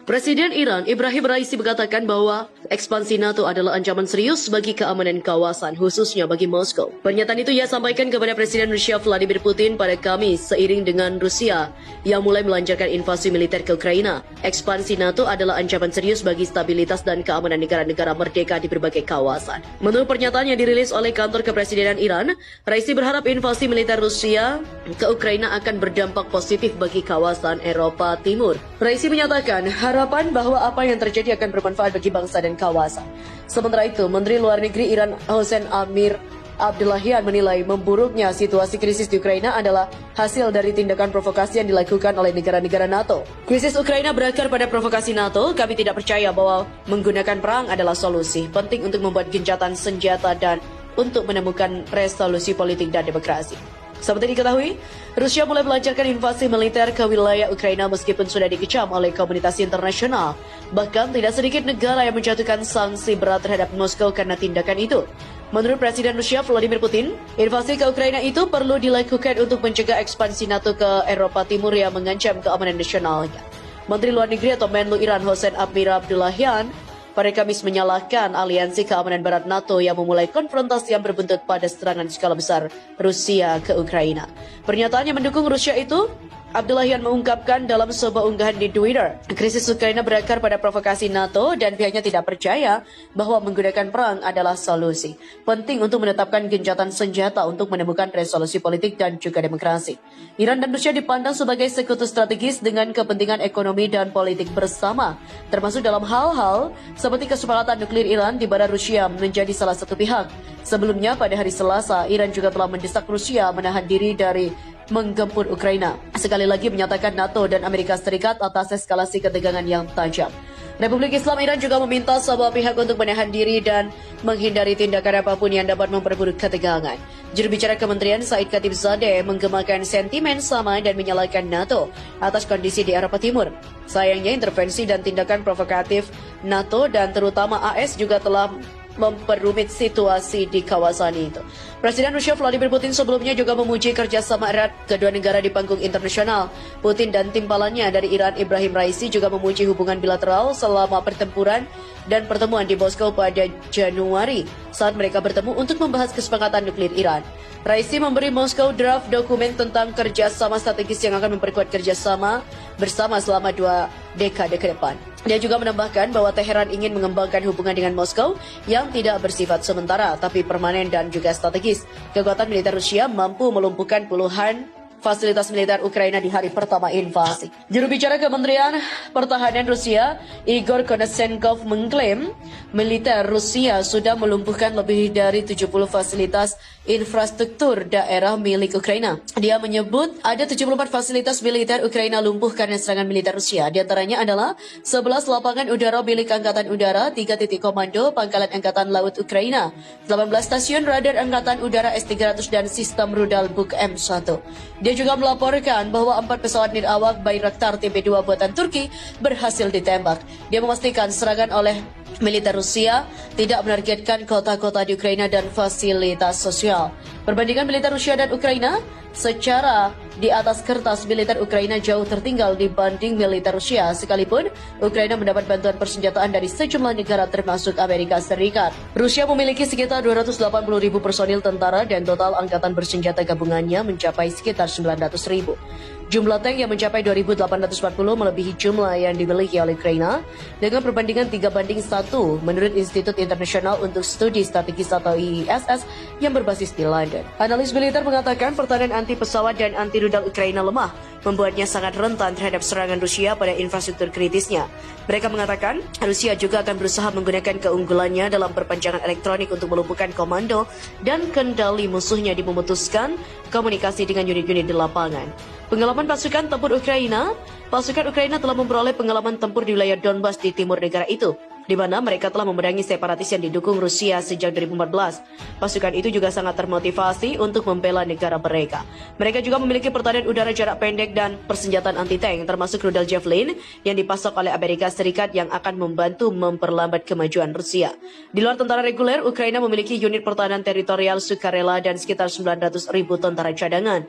Presiden Iran Ibrahim Raisi mengatakan bahwa ekspansi NATO adalah ancaman serius bagi keamanan kawasan, khususnya bagi Moskow. Pernyataan itu ia sampaikan kepada Presiden Rusia Vladimir Putin pada Kamis seiring dengan Rusia yang mulai melancarkan invasi militer ke Ukraina. Ekspansi NATO adalah ancaman serius bagi stabilitas dan keamanan negara-negara merdeka di berbagai kawasan. Menurut pernyataan yang dirilis oleh kantor kepresidenan Iran, Raisi berharap invasi militer Rusia ke Ukraina akan berdampak positif bagi kawasan Eropa Timur. Raisi menyatakan harapan bahwa apa yang terjadi akan bermanfaat bagi bangsa dan kawasan. Sementara itu, Menteri Luar Negeri Iran Hossein Amir Abdullahian menilai memburuknya situasi krisis di Ukraina adalah hasil dari tindakan provokasi yang dilakukan oleh negara-negara NATO. Krisis Ukraina berakar pada provokasi NATO. Kami tidak percaya bahwa menggunakan perang adalah solusi. Penting untuk membuat gencatan senjata dan untuk menemukan resolusi politik dan demokrasi. Seperti diketahui, Rusia mulai melancarkan invasi militer ke wilayah Ukraina meskipun sudah dikecam oleh komunitas internasional. Bahkan tidak sedikit negara yang menjatuhkan sanksi berat terhadap Moskow karena tindakan itu. Menurut Presiden Rusia Vladimir Putin, invasi ke Ukraina itu perlu dilakukan untuk mencegah ekspansi NATO ke Eropa Timur yang mengancam keamanan nasionalnya. Menteri Luar Negeri atau Menlu Iran Hossein Amir Abdullahian pada Kamis menyalahkan aliansi keamanan barat NATO yang memulai konfrontasi yang berbuntut pada serangan skala besar Rusia ke Ukraina. Pernyataan yang mendukung Rusia itu, Abdullahian mengungkapkan dalam sebuah unggahan di Twitter, krisis Ukraina berakar pada provokasi NATO dan pihaknya tidak percaya bahwa menggunakan perang adalah solusi. Penting untuk menetapkan gencatan senjata untuk menemukan resolusi politik dan juga demokrasi. Iran dan Rusia dipandang sebagai sekutu strategis dengan kepentingan ekonomi dan politik bersama, termasuk dalam hal-hal seperti kesepakatan nuklir Iran di mana Rusia menjadi salah satu pihak. Sebelumnya pada hari Selasa, Iran juga telah mendesak Rusia menahan diri dari menggempur Ukraina. Sekali lagi menyatakan NATO dan Amerika Serikat atas eskalasi ketegangan yang tajam. Republik Islam Iran juga meminta semua pihak untuk menahan diri dan menghindari tindakan apapun yang dapat memperburuk ketegangan. Juru bicara Kementerian Said Khatibzadeh menggemakan sentimen sama dan menyalahkan NATO atas kondisi di Eropa Timur. Sayangnya intervensi dan tindakan provokatif NATO dan terutama AS juga telah memperumit situasi di kawasan itu. Presiden Rusia Vladimir Putin sebelumnya juga memuji kerjasama erat kedua negara di panggung internasional. Putin dan timbalannya dari Iran Ibrahim Raisi juga memuji hubungan bilateral selama pertempuran dan pertemuan di Moskow pada Januari saat mereka bertemu untuk membahas kesepakatan nuklir Iran. Raisi memberi Moskow draft dokumen tentang kerjasama strategis yang akan memperkuat kerjasama bersama selama 2 dekade ke depan. Dia juga menambahkan bahwa Teheran ingin mengembangkan hubungan dengan Moskow yang tidak bersifat sementara tapi permanen dan juga strategis. Kekuatan militer Rusia mampu melumpuhkan puluhan fasilitas militer Ukraina di hari pertama invasi. Juru bicara Kementerian Pertahanan Rusia, Igor Konashenkov, mengklaim militer Rusia sudah melumpuhkan lebih dari 70 fasilitas infrastruktur daerah milik Ukraina. Dia menyebut ada 74 fasilitas militer Ukraina lumpuh karena serangan militer Rusia. Di antaranya adalah 11 lapangan udara milik Angkatan Udara, 3 titik komando Pangkalan Angkatan Laut Ukraina, 18 stasiun radar Angkatan Udara S-300 dan sistem rudal Buk M1. Dia juga melaporkan bahwa 4 pesawat nirawak Bayraktar TB2 buatan Turki berhasil ditembak. Dia memastikan serangan oleh militer Rusia tidak menargetkan kota-kota di Ukraina dan fasilitas sosial. Perbandingan militer Rusia dan Ukraina secara di atas kertas, militer Ukraina jauh tertinggal dibanding militer Rusia, sekalipun Ukraina mendapat bantuan persenjataan dari sejumlah negara termasuk Amerika Serikat. Rusia memiliki sekitar 280.000 personil tentara dan total angkatan bersenjata gabungannya mencapai sekitar 900.000. Jumlah tank yang mencapai 2.840 melebihi jumlah yang dimiliki oleh Ukraina dengan perbandingan 3:1 menurut Institut Internasional untuk Studi Strategis atau IISS yang berbasis di London. Analis militer mengatakan pertahanan anti pesawat dan anti rudal Ukraina lemah, membuatnya sangat rentan terhadap serangan Rusia pada infrastruktur kritisnya. Mereka mengatakan Rusia juga akan berusaha menggunakan keunggulannya dalam perpanjangan elektronik untuk melumpuhkan komando dan kendali musuhnya di memutuskan komunikasi dengan unit-unit di lapangan. Pengalaman pasukan tempur Ukraina telah memperoleh pengalaman tempur di wilayah Donbas di timur negara itu, di mana mereka telah memerangi separatis yang didukung Rusia sejak 2014. Pasukan itu juga sangat termotivasi untuk membela negara mereka. Mereka juga memiliki pertahanan udara jarak pendek dan persenjataan anti-tank, termasuk rudal Javelin yang dipasok oleh Amerika Serikat yang akan membantu memperlambat kemajuan Rusia. Di luar tentara reguler, Ukraina memiliki unit pertahanan teritorial sukarela dan sekitar 900.000 tentara cadangan.